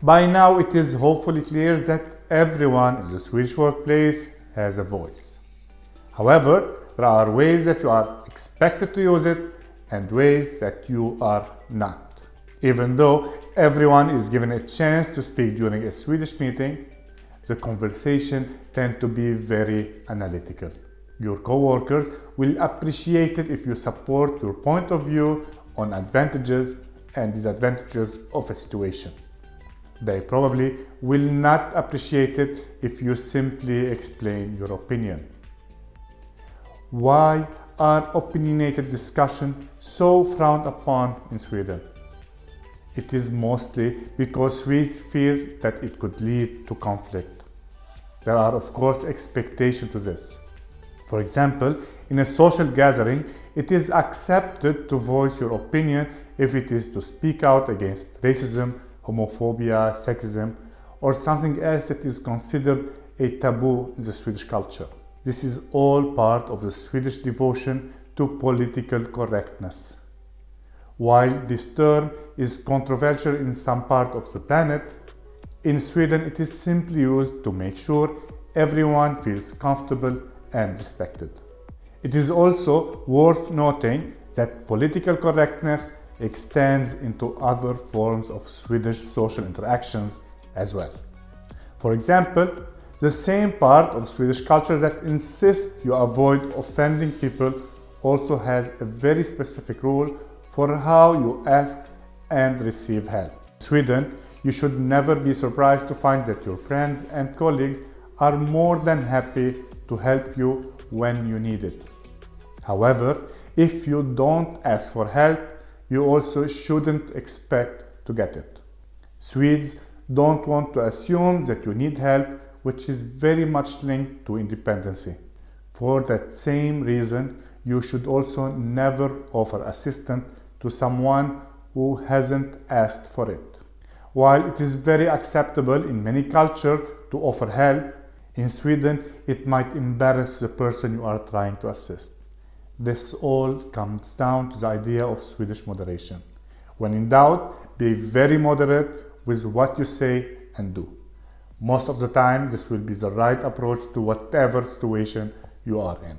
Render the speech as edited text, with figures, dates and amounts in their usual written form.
By now it is hopefully clear that everyone in the Swedish workplace has a voice. However, there are ways that you are expected to use it and ways that you are not. Even though everyone is given a chance to speak during a Swedish meeting, the conversation tends to be very analytical. Your co-workers will appreciate it if you support your point of view on advantages and disadvantages of a situation. They probably will not appreciate it if you simply explain your opinion. Why are opinionated discussions so frowned upon in Sweden? It is mostly because Swedes fear that it could lead to conflict. There are of course expectations to this. For example, in a social gathering, it is accepted to voice your opinion if it is to speak out against racism, homophobia, sexism, or something else that is considered a taboo in the Swedish culture. This is all part of the Swedish devotion to political correctness. While this term is controversial in some part of the planet, in Sweden it is simply used to make sure everyone feels comfortable and respected. It is also worth noting that political correctness extends into other forms of Swedish social interactions as well. For example, the same part of Swedish culture that insists you avoid offending people also has a very specific rule for how you ask and receive help. In Sweden, you should never be surprised to find that your friends and colleagues are more than happy to help you when you need it. However, if you don't ask for help, you also shouldn't expect to get it. Swedes don't want to assume that you need help, which is very much linked to independency. For that same reason, you should also never offer assistance to someone who hasn't asked for it. While it is very acceptable in many cultures to offer help, in Sweden it might embarrass the person you are trying to assist. This all comes down to the idea of Swedish moderation. When in doubt, be very moderate with what you say and do. Most of the time, this will be the right approach to whatever situation you are in.